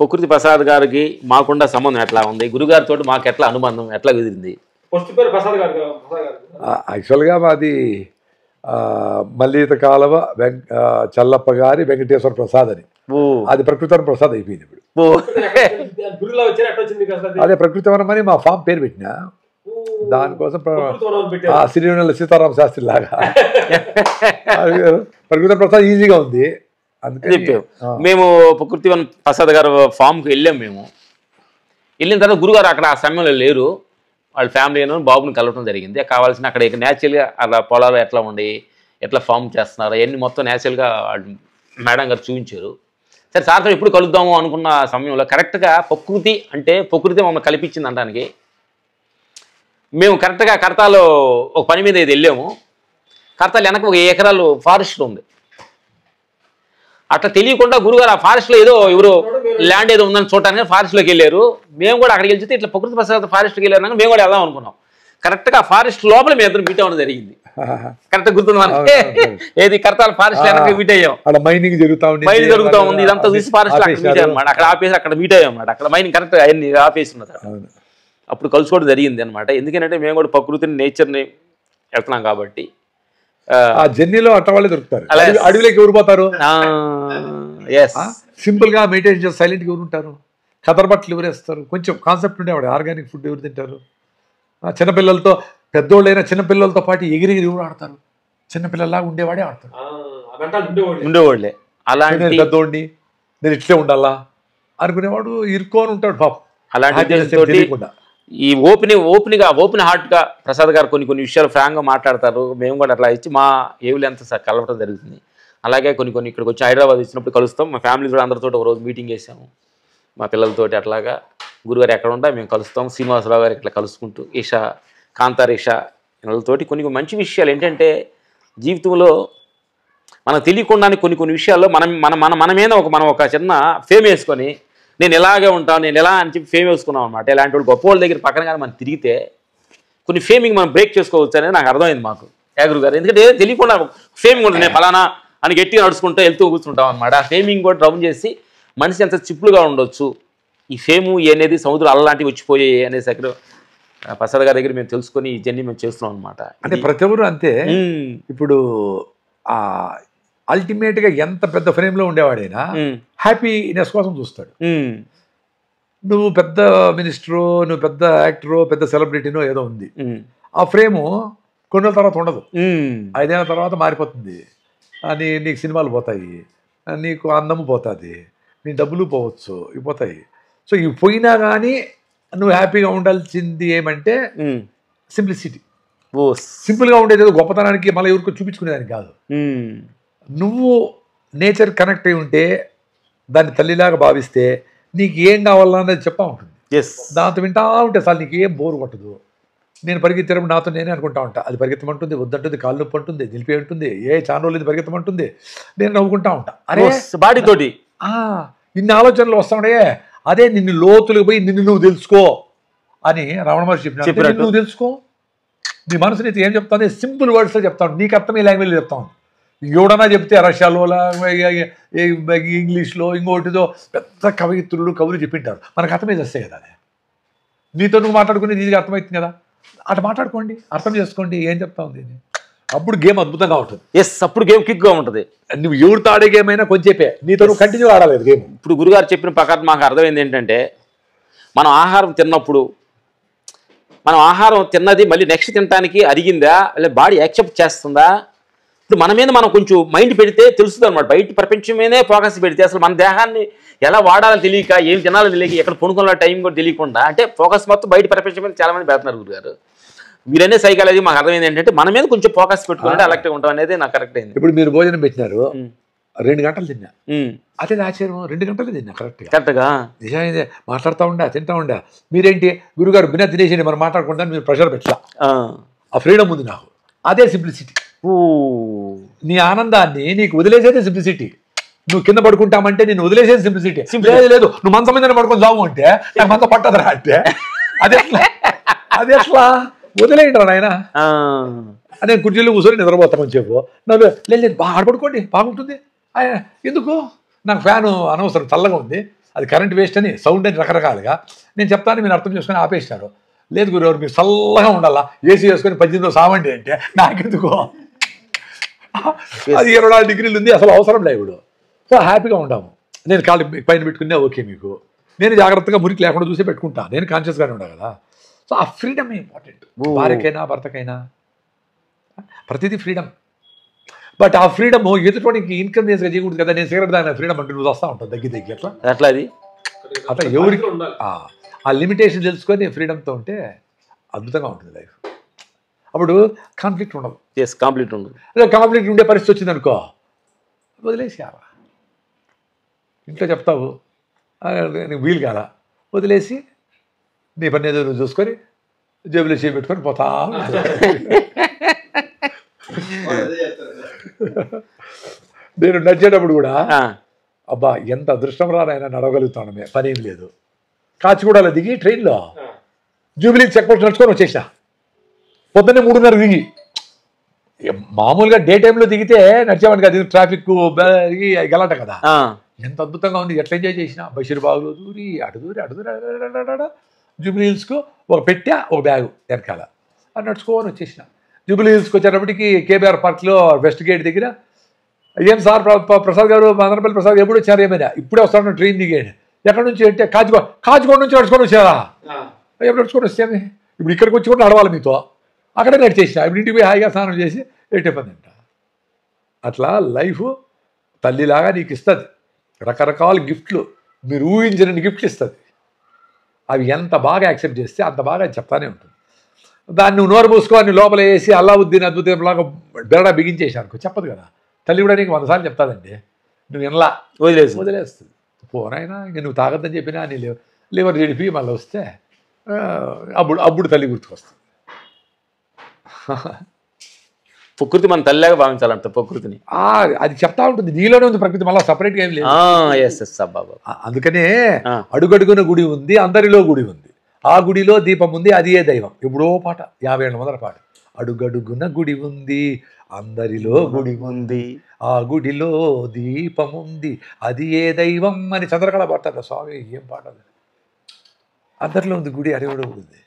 ప్రకృతి ప్రసాద్ గారికి మాకుండా సంబంధం ఎట్లా ఉంది, గురుగారితో మాకు ఎట్లా అనుబంధం ఎట్లా కుదిరింది? యాక్చువల్గా మాది మల్లీత కాలవ చల్లప్ప గారి వెంకటేశ్వర ప్రసాద్ అని, అది ప్రకృతివనం ప్రసాద్ అయిపోయింది ఇప్పుడు. అదే ప్రకృతివనం అని మా ఫామ్ పేరు పెట్టినా, దానికోసం శ్రీవెన్నెల సీతారామ శాస్త్రి లాగా ప్రకృతి ప్రసాద్ ఈజీగా ఉంది అందుకని చెప్పాము. మేము ప్రకృతివనం ప్రసాద్ గారు ఫామ్కి వెళ్ళాం. మేము వెళ్ళిన తర్వాత గురుగారు అక్కడ ఆ సమయంలో లేరు, వాళ్ళ ఫ్యామిలీ బాబుని కలవడం జరిగింది. కావాల్సిన అక్కడ న్యాచురల్గా అలా పొలాలు ఎట్లా ఉండి ఎట్లా ఫామ్ చేస్తున్నారు అవన్నీ మొత్తం న్యాచురల్గా మేడం గారు చూపించారు. సరే సార్తో ఎప్పుడు కలుద్దాము అనుకున్న సమయంలో కరెక్ట్గా ప్రకృతి అంటే ప్రకృతి మమ్మల్ని కల్పించింది అనడానికి మేము కరెక్ట్గా కడతాలో ఒక పని మీద ఇది వెళ్ళాము. కడతాలు వెనక 1 ఎకరాలు ఫారెస్ట్ ఉంది. అట్లా తెలియకుండా గురుగారు ఆ ఫారెస్ట్లో ఏదో ఎవరో ల్యాండ్ ఏదో ఉందని చూడటానికి ఫారెస్ట్లోకి వెళ్ళారు. మేము కూడా అక్కడికి వెళ్తే ఇట్లా ప్రకృతి ప్రసాద్ ఫారెస్ట్కి వెళ్ళారు, మేము కూడా వెళ్దాం అనుకున్నాం. కరెక్ట్గా ఫారెస్ట్ లోపల మేము ఇద్దరు మీట్ అవ్వడం జరిగింది. కరెక్ట్ గుర్తుంది మనకి, ఏది కడతాల ఫారెస్ట్ వెనక మీట్ అయ్యాం. మైనింగ్ జరుగుతూ ఉంది, ఇదంతా చూసి ఫారెస్ట్ అక్కడ మీట్ అయ్యాం అనమాట. అక్కడ ఆపేసి అక్కడ మీట్ అయ్యాం అనమాట. అక్కడ మైనింగ్ కరెక్ట్ అన్ని ఆపేసి ఉన్నది. అప్పుడు కలుసుకోవడం జరిగింది అనమాట. ఎందుకంటే మేము కూడా ప్రకృతిని నేచర్ని వెళ్తున్నాం కాబట్టి. ఆ జర్నీలో అట్ట వాళ్ళే దొరుకుతారు. అడవిలోకి ఎవరు పోతారు? సింపుల్ గా మెడిటేషన్ చేసి సైలెంట్గా ఎవరు ఉంటారు? కదర్ బట్టలు ఎవరు వేస్తారు? కొంచెం కాన్సెప్ట్ ఉండేవాడు. ఆర్గానిక్ ఫుడ్ ఎవరు తింటారు? చిన్నపిల్లలతో పెద్దోళ్ళైనా చిన్నపిల్లలతో పాటు ఎగిరి ఎవరు ఆడతారు? చిన్నపిల్లలాగా ఉండేవాడే ఆడతారు. ఉండేవాళ్ళే. అలాంటి పెద్దోడిని నేను ఇట్లే ఉండాలా అనుకునేవాడు ఇరుక్కొని ఉంటాడు పాపం. అలాంటి ఈ ఓపెన్ హార్ట్గా ప్రసాద్ గారు కొన్ని విషయాలు ఫ్రాంక్గా మాట్లాడతారు. మేము కూడా అట్లా ఇచ్చి మా ఏవులు ఎంత కలవటం జరుగుతుంది. అలాగే కొన్ని ఇక్కడికి వచ్చి హైదరాబాద్ వచ్చినప్పుడు కలుస్తాం. మా ఫ్యామిలీ కూడా అందరితో ఒక రోజు మీటింగ్ చేసాము మా పిల్లలతోటి. అట్లాగా గురుగారు ఎక్కడ ఉంటా మేము కలుస్తాం. శ్రీనివాసరావు గారు ఇట్లా కలుసుకుంటూ ఈషా కాంతార్ ఈషా వీళ్ళతోటి కొన్ని మంచి విషయాలు ఏంటంటే జీవితంలో మనకు తెలియకుండానే కొన్ని విషయాల్లో మనమేనా మనం ఒక చిన్న ఫేమ్ వేసుకొని నేను ఎలాగే ఉంటాను నేను ఎలా అని చెప్పి ఫేమ్ వేసుకున్నాం అనమాట. ఇలాంటి వాళ్ళు గొప్ప వాళ్ళ దగ్గర పక్కన కానీ మనం తిరిగితే కొన్ని ఫేమింగ్ మనం బ్రేక్ చేసుకోవచ్చు అనేది నాకు అర్థమైంది మాకు యాగురు గారు. ఎందుకంటే తెలియకుండా ఫేమింగ్ ఉంటుంది, నేను ఫలానా అని గట్టిగా నడుచుకుంటూ వెళ్తూ కూర్చుంటాం అనమాట. ఆ ఫేమింగ్ కూడా డౌన్ చేసి మనిషి ఎంత చిప్పులుగా ఉండొచ్చు. ఈ ఫేము అనేది సముద్రం అలాంటివి వచ్చిపోయాయి అనేసి అక్కడ ప్రసాద్ గారి దగ్గర మేము తెలుసుకొని ఈ జర్నీ మేము చేస్తున్నాం అనమాట. అంటే ప్రతి ఒక్కరు అంతే. ఇప్పుడు అల్టిమేట్ గా ఎంత పెద్ద ఫ్రేమ్ లో ఉండేవాడైనా హ్యాపీనెస్ కోసం చూస్తాడు. నువ్వు పెద్ద మినిస్టరో నువ్వు పెద్ద యాక్టరో పెద్ద సెలబ్రిటీనో ఏదో ఉంది, ఆ ఫ్రేము కొన్ని రోజుల తర్వాత ఉండదు. 5 ఏళ్ళ తర్వాత మారిపోతుంది. నీకు సినిమాలు పోతాయి, నీకు అందము పోతుంది, నీ డబ్బులు పోవచ్చు, ఇవి పోతాయి. సో ఇవి పోయినా కానీ నువ్వు హ్యాపీగా ఉండాల్సింది ఏమంటే సింప్లిసిటీ. సింపుల్గా ఉండేది గొప్పతనానికి మళ్ళీ ఎవరికో చూపించుకునేదానికి కాదు. నువ్వు నేచర్ కనెక్ట్ అయి ఉంటే దాన్ని తల్లిలాగా భావిస్తే నీకు ఏం కావాలన్నది చెప్పా ఉంటుంది. దాంతో వింటా ఉంటే అసలు నీకు ఏం బోరు కొట్టదు. నేను పరిగెత్తేటప్పుడు నాతో నేనే అనుకుంటా ఉంటా, అది పరిగెత్తమంటుంది వద్దంటుంది, కాళ్ళు నొప్పి అంటుంది, నిలిపి ఉంటుంది, ఏ ఛానల్ ఇది పరిగెత్తమంటుంది, నేను నవ్వుకుంటా ఉంటా. అరే బాడీతోటి ఇన్ని ఆలోచనలు వస్తా ఉండే, అదే నిన్ను లోతులకు పోయి నిన్ను నువ్వు తెలుసుకో అని రమణ మహర్షి చెప్పిన. నువ్వు తెలుసుకో, నీ మనసు నీకు ఏం చెప్తాను సింపుల్ వర్డ్స్లో చెప్తాను, నీకు అర్థమయ్యే లాంగ్వేజ్లో చెప్తాను. ఎవడన్నా చెప్తే రష్యాలో ఇంగ్లీష్లో ఇంకోటిదో పెద్ద కవులు చెప్పింటారు, మనకు అర్థమే చేస్తాయి కదా. అదే నీతో నువ్వు మాట్లాడుకునేది ఈజీగా అర్థమవుతుంది కదా, అట్లా మాట్లాడుకోండి, అర్థం చేసుకోండి ఏం చెప్తా ఉంది. అప్పుడు గేమ్ అద్భుతంగా ఉంటుంది. అప్పుడు గేమ్ కిక్గా ఉంటుంది. నువ్వు ఎవరితో ఆడే గేమ్ అయినా కొంచెంసేపే, నీతో నువ్వు కంటిన్యూ ఆడలేదు గేమ్. ఇప్పుడు గురుగారు చెప్పిన ప్రకారం మాకు అర్థమైంది ఏంటంటే, మనం ఆహారం తిన్నప్పుడు మనం ఆహారం తిన్నది మళ్ళీ నెక్స్ట్ తినడానికి అరిగిందా లేదా బాడీ యాక్సెప్ట్ చేస్తుందా, ఇప్పుడు మన మీద మనం కొంచెం మైండ్ పెడితే తెలుస్తుంది అనమాట. బయట ప్రపంచం మీదే ఫోకస్ పెడితే అసలు మన దేహాన్ని ఎలా వాడాలో తెలియక, ఏం తినాలో తెలియక, ఎక్కడ కొనుక్కున్న టైం కూడా తెలియకుండా, అంటే ఫోకస్ మొత్తం బయట ప్రపంచం మీద చాలా మంది పెడుతున్నారు గురుగారు. మీరనే సైకాలజీ మాకు అర్థమైంది ఏంటంటే మన మీద కొంచెం ఫోకస్ పెట్టుకుంటే అలాగే ఉంటాం అనేది నాకు కరెక్ట్ అయింది. ఇప్పుడు మీరు భోజనం పెట్టినారు, 2 గంటలు తిన్నా, అదే ఆశ్చర్యం, 2 గంటలు తిన్నా కరెక్ట్గా నిజాయితే మాట్లాడుతూ ఉండా తింటా ఉండా. మీరేంటి గురుగారు బిన్నా తినేసి మనం మాట్లాడుకుంటా, మీరు ప్రెషర్ పెట్టా, ఆ ఫ్రీడమ్ ఉంది నాకు. అదే సింప్లిసిటీ. నీ ఆనందాన్ని నీకు వదిలేసేది సింప్లిసిటీ. నువ్వు కింద పడుకుంటామంటే నేను వదిలేసేది సింప్లిసిటీ. లేదు నువ్వు మంచం మీద పడుకొని చావు అంటే నాకు మంచం పట్టదురా అంటే అది ఎట్లా వదిలేయండి రా నాయన. నేను కుర్చీలో కూర్చొని నిద్రపోతామని చెప్పు, నవ్వు లేదు బాగా పడుకోండి బాగుంటుంది. ఎందుకు నాకు ఫ్యాను అనవసరం, చల్లగా ఉంది, అది కరెంట్ వేస్ట్ అని సౌండ్ అని రకరకాలుగా నేను చెప్తాను, మీరు అర్థం చేసుకొని ఆపేసినారు. లేదు గురువు మీరు చల్లగా ఉండాలా, ఏసీ వేసుకొని 18 సావండి అంటే నాకెందుకో, అది 24 డిగ్రీలు ఉంది, అసలు అవసరం లేదు ఇప్పుడు. సో హ్యాపీగా ఉండాము. నేను కాళ్ళు పైన పెట్టుకునే ఓకే మీకు, నేను జాగ్రత్తగా మురికి లేకుండా చూసి పెట్టుకుంటా, నేను కాన్షియస్గానే ఉండా కదా. సో ఆ ఫ్రీడమ్ ఇంపార్టెంట్, భార్యకైనా భర్తకైనా ప్రతిదీ ఫ్రీడమ్. బట్ ఆ ఫ్రీడమ్ ఎదుటివాడికి ఇన్కన్వీనియన్స్గా చేయకూడదు కదా. నేను సిగరెట్ దాని ఫ్రీడమ్ అంటే నువ్వు వస్తూ ఉంటావు దగ్గర అట్లా అట్లా అది అట్లా ఎవరికి ఆ లిమిటేషన్ తెలుసుకొని ఫ్రీడమ్తో ఉంటే అద్భుతంగా ఉంటుంది లైఫ్. అప్పుడు కాన్ఫ్లిక్ట్ ఉండదు. కాంప్లీట్ ఉండదు. కాన్ఫ్లిక్ట్ ఉండే పరిస్థితి వచ్చింది అనుకో, వదిలేసావా, ఇంట్లో చెప్తావు నీకు వీలు కాదా, వదిలేసి నీ పని ఏదో నువ్వు చూసుకొని జేబులో చేపెట్టుకొని పోతా. నేను నడిచేటప్పుడు కూడా అబ్బా ఎంత అదృష్టం రానైనా నడవగలుగుతాను, పని ఏం లేదు. కాచిగూడలో దిగి ట్రైన్లో జూబిలీ చెక్ పోస్ట్ నడుచుకొని వచ్చేసిన. పొద్దున్నే 3:30 దిగి, మామూలుగా డే టైంలో దిగితే నడిచేవాడిని కదా, ట్రాఫిక్ గలాట కదా. ఎంత అద్భుతంగా ఉంది, ఎట్లా ఎంజాయ్ చేసిన. బషీర్బాగ్లో దూరి అటు దూరి జూబిలీ హిల్స్కు ఒక పెట్టా ఒక బ్యాగు వెనకాల అది నడుచుకొని వచ్చేసిన. జూబిలీ హిల్స్కి వచ్చేటప్పటికి కేబీఆర్ పార్క్లో వెస్ట్ గేట్ దగ్గర, ఏం సార్ ప్రసాద్ గారు, మదనపల్లి ప్రసాద్ ఎప్పుడు వచ్చారు, ఏమైనా ఇప్పుడే వస్తాను ట్రైన్ దిగాడు. ఎక్కడి నుంచి అంటే కాచిగూడ నుంచి నడుచుకొని వచ్చారా, ఎప్పుడు నడుచుకొని వచ్చాను, ఇప్పుడు ఇక్కడికి వచ్చి కూడా నడవాలి మీతో, అక్కడే నడిచేసిన. ఇప్పుడు ఇంటికి పోయి హాయిగా స్నానం చేసి ఎట్టేపందంట. అట్లా లైఫ్ తల్లిలాగా నీకు ఇస్తుంది, రకరకాల గిఫ్ట్లు, మీరు ఊహించిన గిఫ్ట్లు ఇస్తుంది. అవి ఎంత బాగా యాక్సెప్ట్ చేస్తే అంత బాగా చెప్తానే ఉంటుంది. దాన్ని నువ్వు నోరు మూసుకొని లోపల వేసి అల్లావుద్దీన్ అద్భుతంలాగా బెరడా బిగించేసాను చెప్పదు కదా. తల్లి కూడా నీకు 100 సార్లు చెప్తాదండి, నువ్వు ఎలా వదిలేస్తుంది. పోనైనా ఇంక నువ్వు తాగద్దని చెప్పినా నీ లివర్ చెడిపి మళ్ళీ వస్తే అప్పుడు తల్లి గుర్తుకొస్తుంది. ప్రకృతి మన తల్లిలాగా భావించాలంట ప్రకృతిని. అది చెప్తా ఉంటుంది, నీలోనే ఉంది ప్రకృతి, మళ్ళీ సపరేట్గా ఏం లేదు. అందుకనే అడుగడుగున గుడి ఉంది, అందరిలో గుడి ఉంది, ఆ గుడిలో దీపం ఉంది, అది ఏ దైవం. ఎప్పుడో పాట 50 ఏళ్ళ మొదల పాట. అడుగడుగున గుడి ఉంది, అందరిలో గుడి ఉంది, ఆ గుడిలో దీపం ఉంది, అది ఏ దైవం అని చంద్రకళ పాడతారు స్వామి. ఏం పాట అది, అందరిలో ఉంది గుడి, అడవిలో ఉంది.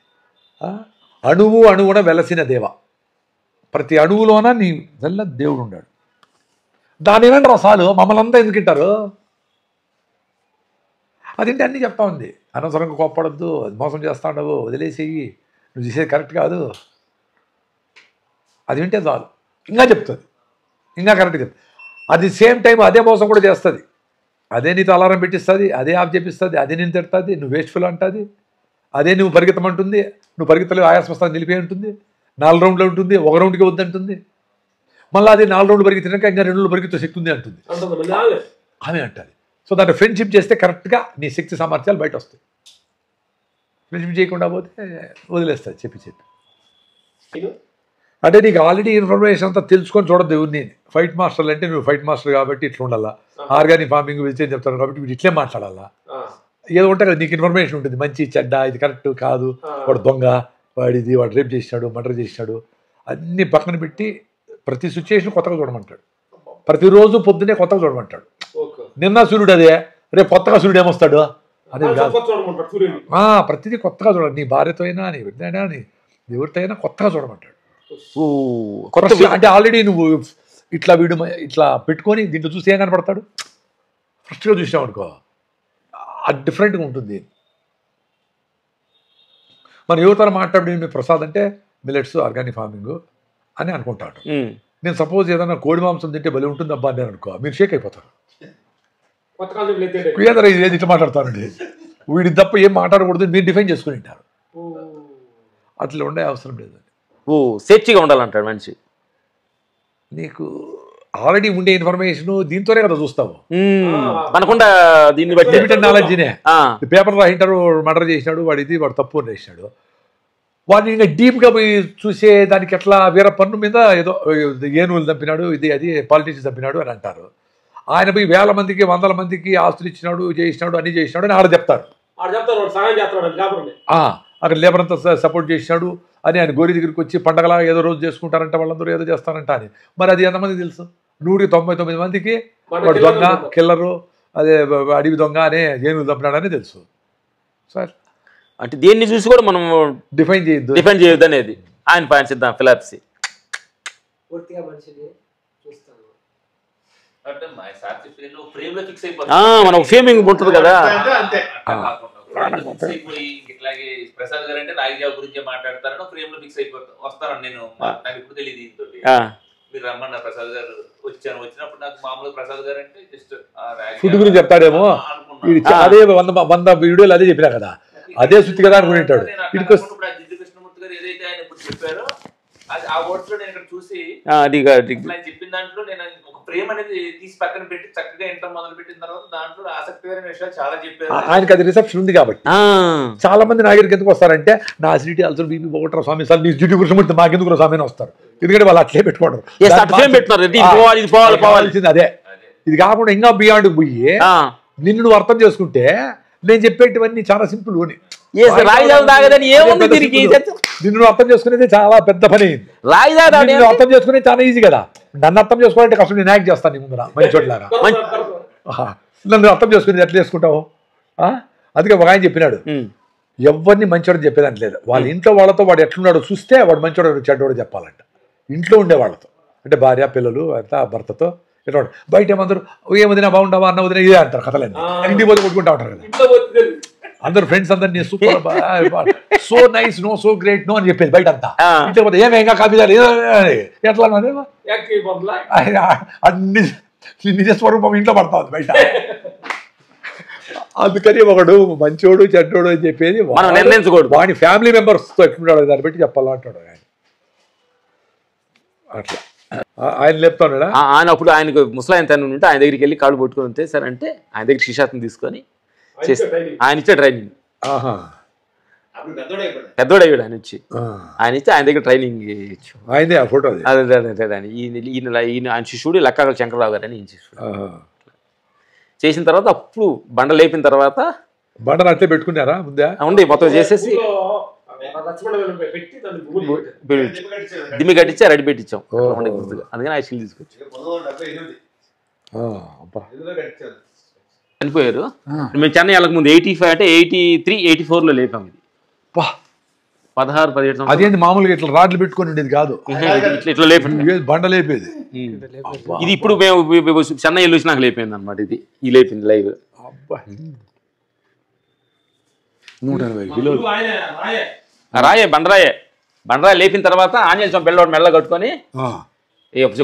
అణువు అణువున వెలసిన దేవ, ప్రతి అణువులోన నీ వల్ల దేవుడు ఉన్నాడు. దాని ఏమంటారు రసాలు, మమ్మల్ని అంతా ఎందుకు తింటారు, అదేంటి అన్నీ చెప్తా ఉంది. అనవసరంగా కోప్పడద్దు, మోసం చేస్తా ఉండవు, వదిలేసేయి, నువ్వు చేసేది కరెక్ట్ కాదు, అది వింటే చాలు. ఇంకా చెప్తుంది, ఇంకా కరెక్ట్గా చెప్తుంది. అది సేమ్ టైం అదే మోసం కూడా చేస్తుంది, అదే నీతో అలారం పెట్టిస్తుంది, అదే ఆఫ్ చేపిస్తుంది, అదే నేను తిడుతుంది, నువ్వు వేస్ట్ఫుల్ అంటుంది, అదే నువ్వు పరిగెత్తమంటుంది, నువ్వు పరిగెత్తలేవు ఆయాసం వస్తాను నిలిపే ఉంటుంది, 4 రౌండ్లో ఉంటుంది, 1 రౌండ్కి వద్దంటుంది, మళ్ళీ అది 4 రౌండ్లు పరిగెత్తినాక ఇంకా 2 రౌండ్లు పరిగెత్తే శక్తి ఉంది అంటుంది, ఆమె అంటుంది. సో దాంట్లో ఫ్రెండ్షిప్ చేస్తే కరెక్ట్గా నీ శక్తి సామర్థ్యాలు బయట వస్తాయి. ఫ్రెండ్షిప్ చేయకుండా పోతే వదిలేస్తుంది చెప్పి. అంటే నీకు ఆల్రెడీ ఇన్ఫర్మేషన్ అంతా తెలుసుకొని చూడద్దు ఎవరిని. ఫైట్ మాస్టర్లు అంటే నువ్వు ఫైట్ మాస్టర్ కాబట్టి ఇట్లా ఉండాలా, ఆర్గానిక్ ఫార్మింగ్ వెజిటేరియన్ చెప్తాను కాబట్టి వీడు ఇట్లే మాట్లాడాలా, ఏదో ఉంటాయి కదా నీకు ఇన్ఫర్మేషన్ ఉంటుంది, మంచి చెడ్డ, ఇది కరెక్ట్ కాదు, వాడు దొంగ, వాడిది, వాడు రేప్ చేసినాడు, మర్డర్ చేసినాడు, అన్నీ పక్కన పెట్టి ప్రతి సిచ్యువేషన్ కొత్తగా చూడమంటాడు. ప్రతిరోజు పొద్దునే కొత్తగా చూడమంటాడు. నిన్న సూర్యుడు అదే, రేపు కొత్తగా సూర్యుడు ఏమొస్తాడు అనేది కాదు. ప్రతిదీ కొత్తగా చూడాలి. నీ భార్యతో అయినా, నీ బిడ్డైనా, నీ ఎవరితో అయినా కొత్తగా చూడమంటాడు. అంటే ఆల్రెడీ నువ్వు ఇట్లా వీడు ఇట్లా పెట్టుకొని దీంట్లో చూసి ఏం కనపడతాడు, ఫస్ట్గా చూసినావు అనుకో, అది డిఫరెంట్గా ఉంటుంది. మన యువతరం మాట్లాడి ప్రసాద్ అంటే మిల్లెట్స్, ఆర్గానిక్ ఫార్మింగ్ అని అనుకుంటాడు. నేను సపోజ్ ఏదైనా కోడి మాంసం తింటే బలి ఉంటుంది అబ్బా అని అనుకో, మీరు షేక్ అయిపోతారు. ఏది ఇట్లా మాట్లాడతారండి, వీడి తప్ప ఏం మాట్లాడకూడదు, మీరు డిఫైన్ చేసుకుని ఉంటారు. అట్లా ఉండే అవసరం లేదు. సేఫ్టీగా ఉండాలంటాడు మనిషి. నీకు ఆల్రెడీ ఉండే ఇన్ఫర్మేషన్ దీంతోనే కదా చూస్తావు, మనకుండా దీన్ని బట్టి లిమిటెడ్ నాలెడ్జ్నే. పేపర్ రాయింటారు, మర్డర్ చేసినాడు, వాడిది వాడు తప్పు అని వేసినాడు, వాడిని ఇంకా డీప్గా పోయి చూసే దానికి ఎట్లా వీర పన్ను మీద ఏదో ఏనుగులు చంపినాడు, ఇది అది పాలిటిషియన్స్ చంపినాడు అని అంటారు. ఆయన పోయి 1000 మందికి 100 మందికి ఆస్తులు ఇచ్చినాడు, చేసినాడు, అన్ని చేసినాడు అని ఆడ చెప్తారు. అక్కడ లేబర్ అంతా సపోర్ట్ చేసినాడు అని ఆయన గోరి దగ్గరికి వచ్చి పండగలా ఏదో రోజు చేసుకుంటారంట, వాళ్ళందరూ ఏదో చేస్తారంట అని. మరి అది ఎంతమంది తెలుసు? 199 మందికి వాడు దొంగ, కిల్లరు, అదే అడవి దొంగ అనే ఏనుగు చంపినాడని తెలుసు సార్. అంటే దేన్ని చూసి కూడా మనం డిఫైన్ చేయొద్దు అనేది ఆయన పాయింట్ సిద్ధాం ఫిలాసఫీ. మనం ఫేమింగ్ ఉంటుంది కదా. ఇట్లాగే ప్రసాద్ గారు అంటే నాగజావ గురించి మాట్లాడతారని ఫ్రేమ్ లో ఫిక్స్ అయిపోతాను. వస్తాను నేను, నాకు ఇప్పుడు తెలియదు దీంతో. మీరు రమ్మన్నారు ప్రసాద్ గారు, వచ్చినప్పుడు నాకు మామూలుగా ప్రసాద్ గారు అంటే జస్ట్ ఫుడ్ గురించి చెప్తాడేమో. అదే 100 వీడియోలు అదే చెప్పినా కదా, అదే శుద్ధి కదా అనుకుంటాడు. జిడ్డు కృష్ణమూర్తి గారు ఏదైతే ఆయన ఇప్పుడు చెప్పారో అది ఆ వర్డ్స్ లో నేను ఇక్కడ చూసి చెప్పిన దాంట్లో నేను ఒక ప్రేమ అనేది తీసి పక్కన పెట్టి చక్కగా ఇంటర్ మొదలు పెట్టిన తర్వాత దాంట్లో ఆసక్తికరమైన విషయాలు చాలా చెప్పారు. ఆయనకి అది రిసెప్షన్ ఉంది కాబట్టి చాలా మంది నా దగ్గరికి ఎందుకు వస్తారంటే, నా అసిడిటీ అల్సర్ బీపీ పోగొట్టరా స్వామి, సార్ నీ జిడ్డు కృష్ణమూర్తి మాకెందుకు స్వామి అని వస్తారు. ఎందుకంటే వాళ్ళు అట్లే పెట్టుకోవడం. అదే ఇది కాకుండా ఇంకా బియాండ్ పోయి నిన్ను నువ్వు అర్థం చేసుకుంటే నేను చెప్పేటివన్నీ చాలా సింపుల్ అని. నిన్ను అర్థం చేసుకునేది చాలా పెద్ద పని. అర్థం చేసుకునేది చాలా ఈజీ కదా. నన్ను అర్థం చేసుకోవాలంటే కష్టం. నేను యాక్ట్ చేస్తాను నీ ముందర మంచోట్లాగా. నన్ను అర్థం చేసుకునేది ఎట్లా చేసుకుంటావు? అందుకే ఒక ఆయన చెప్పినాడు, ఎవరిని మంచోడు చెప్పేదానికి లేదు. వాళ్ళ ఇంట్లో వాళ్ళతో వాడు ఎట్లున్నాడో చూస్తే వాడు మంచోడు చెడ్డోడు చెప్పాలంట. ఇంట్లో ఉండే వాళ్ళతో అంటే భార్య పిల్లలు అంతా భర్తతో ఎట్లా. బయట ఏమందరూ ఏమదినా బాగుంటావా అన్న వదిన ఇదే అంటారు కథలన్నీ. ఇంటికి పోతే కొట్టుకుంటా ఉంటారు కదా అందరు ఫ్రెండ్స్ అందరినీ. Super, so nice, no so great no అని చెప్పేది బయట అంతా. ఇంటికి పోతే ఏమేగా కాపీ ఎట్లా అన్ని నిజ స్వరూపం ఇంట్లో పడతా ఉంది బయట. అందుకని ఒకడు మంచోడు చెడ్డోడు అని చెప్పేది వాడి ఫ్యామిలీ మెంబర్స్తో ఎట్లుంటాడు దాన్ని బట్టి చెప్పాలంటాడు ఆయన. అట్లా ఆయన లేపుతాడా. ఆయన అప్పుడు ఆయనకు ముసలాయన తను ఉంటే ఆయన దగ్గరికి వెళ్ళి కాళ్ళు పట్టుకుని ఉంటే సార్ అంటే ఆయన దగ్గర శిష్యాత్ని తీసుకొని ఆయన ఇచ్చే ట్రైనింగ్. పెద్దోడయ్యాడు ఆయన వచ్చి. ఆయన ఇచ్చి ఆయన దగ్గర ట్రైనింగ్ ఇచ్చు. ఆయనే ఆ ఫోటో. అదే ఈయన ఆయన శిష్యుడు లక్కాగల శంకరరావు గారు అని ఈయన శిష్యుడు. చేసిన తర్వాత అప్పుడు బండ లేపిన తర్వాత బండను అట్లే పెట్టుకున్నారా ముందే? ఉండి మొత్తం చేసేసి దిమ్మి కట్టించి రెడీ పెట్టించాం. అందుకని ఆ స్కిల్ తీసుకొచ్చి చనిపోయారు. మేము చెన్నై వెళ్ళక ముందు 85 అంటే 83, 84లో లేపాం. ఇది 16, 17 అదేంటి మామూలుగా ఇట్లా రాడ్లు పెట్టుకొని ఉండేది కాదు, ఇట్లా లేపండి బండ లేపేది. ఇది ఇప్పుడు మేము చెన్నై వెళ్ళి వచ్చినాక లేపింది అనమాట. ఇది ఈ లేపింది లైవ్. 180 కిలోలు బండరాయే లేపిన తర్వాత ఆంజనేయ స్వామి బెల్లోడు మెల్ల కట్టుకొని,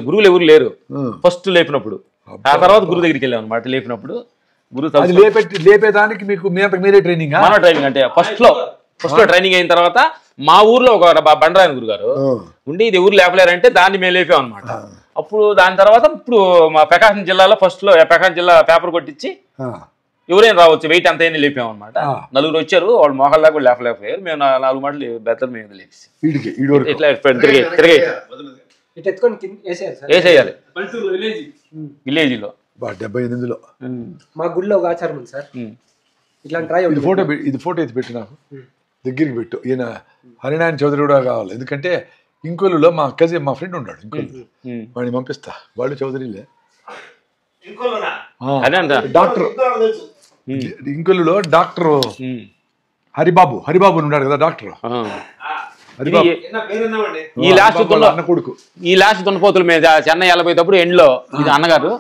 గురువులు ఎవరు లేరు ఫస్ట్ లేపినప్పుడు. ఆ తర్వాత గురువు దగ్గరికి వెళ్ళాం అనమాట. లేపినప్పుడు లేపేదానికి మీకు మీరే ట్రైనింగ్? మన ట్రైనింగ్ అంటే ఫస్ట్ లో ట్రైనింగ్ అయిన తర్వాత మా ఊర్లో ఒక బండరాయన గురుగారు ఉండి ఇది ఎవరు లేపలేరంటే దాన్ని మేము లేపాం అనమాట. అప్పుడు దాని తర్వాత ఇప్పుడు మా ప్రకాశం జిల్లాలో ఫస్ట్ లో ప్రకాశం జిల్లా పేపర్ కొట్టించి ఎవరైనా రావచ్చు వెయిట్ అంత అయినా లేపాం అనమాట. 4 వచ్చారు, వాళ్ళు మోకాళ్ళ కూడా లేపలేకపోయారు. మేము 4 మాటలు బెత్తలు మేము లేపేసి ఇట్లా తిరిగి వేసేయాలి విలేజ్ లో. 78లో మా గుడిలో ఒక ఆచారం ఉంది సార్. ఇట్లాంటి ఫోటో ఎత్తి పెట్టు, నాకు దగ్గరికి పెట్టు. ఈయన హరినారాయణ చౌదరి కూడా కావాలి. ఎందుకంటే ఇంకోలులో మా కజిన్ మా ఫ్రెండ్ ఉన్నాడు ఇంకోలు, వాడిని పంపిస్తా. వాళ్ళు చౌదరిలే డాక్టర్. ఇంకోలులో డాక్టర్ హరిబాబు ఉన్నాడు కదా డాక్టర్. ఈ లాస్ట్ దున్నపోతుల మీద చెన్నై వెళ్ళిపోయేటప్పుడు ఎండ్లో ఇది అన్నగారు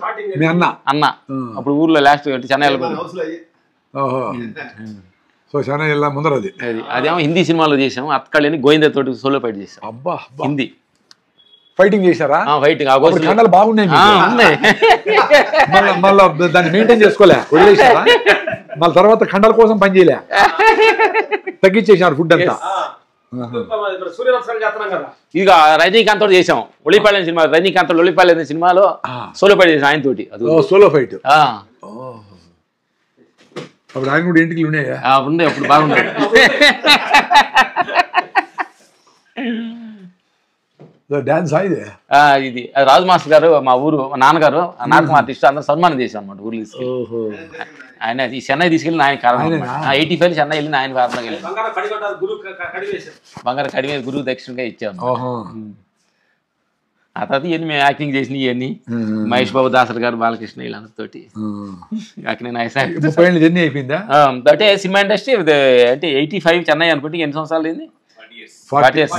మీ అన్న అప్పుడు ఊర్లో లాస్ట్ చెన్నై వెళ్ళిపోయి సో చెన్నై వెళ్ళా ముందర అదేమో హిందీ సినిమాలో చేసాం. అత్తకళ్ళని గోవిందతోటి సోలో ఫైట్ చేసాం. అబ్బా హిందీ ఫైటింగ్ చేశారా? ఫైటింగ్ కండలు బాగున్నాయి మళ్ళీ దాన్ని మెయింటైన్ చేసుకోలే, వదిలేసారా? మళ్ళీ తర్వాత కండల కోసం పని చేయలే, తగ్గించేసారు ఫుడ్ అంతా. ఇక రజనీకాంత్ తోటి చేసాం ఒలిపాలెం సినిమా. రజనీకాంత్ ఒలిపాలెం సినిమాలో సోలో ఫైట్ చేసాం ఆయన తోటి. సోలో ఫైట్ అప్పుడు ఆయన కూడా ఇంటికి ఉన్నాయా? ఉండే అప్పుడు బాగుండే. డాన్స్ ఇది రాజు మాస్టర్ గారు మా ఊరు నాన్నగారు నాటకం ఆర్టిస్ట్ అందరూ సన్మానం చేశాం అనమాట ఊర్లో తీసుకెళ్ళి. ఆయన ఈ చెన్నై తీసుకెళ్ళి ఆయన కారణం 85 చెన్నై వెళ్ళి ఆయన కారణంగా వెళ్ళి బంగారు కడి మీద గురువు దక్షిణగా ఇచ్చాను. ఆ తర్వాత ఇవన్నీ మేము యాక్టింగ్ చేసిన ఇవన్నీ మహేష్ బాబు దాసరి గారు బాలకృష్ణ వీళ్ళందరితోటి అక్కడ నేను 30 ఏళ్ళు జర్నీ అయిపోయిందా? అంటే సినిమా ఇండస్ట్రీ అంటే 85 చెన్నై అనుకుంటే ఎన్ని సంవత్సరాలు అయింది? 40 ఏళ్ళు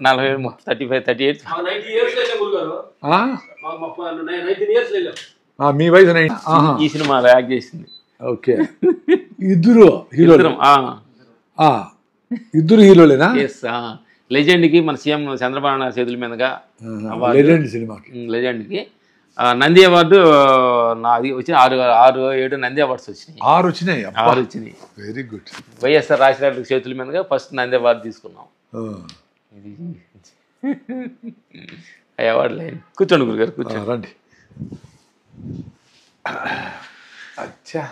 40 35 38. మీ వయసు ఈ సినిమాలో యాక్ట్ చేసింది. ఓకే. ఇద్దరు హీరోలు. ఇద్దరు హీరోలేనా? లెజెండ్కి మన సీఎం చంద్రబాబు నాయుడు చేతుల మీదుగా లెజెండ్ సినిమాకి లెజెండ్కి నంది అవార్డు అది వచ్చి 6-7 నంది అవార్డ్స్ వచ్చినాయి. 6 వచ్చినాయి. Very good. వైఎస్ఆర్ రాజశేఖర చేతుల మీదుగా ఫస్ట్ నంది అవార్డు తీసుకున్నాం. అవార్డు లేదు. కూర్చోండి గురుగారు, కూర్చోండి. రండి. అచ్చా.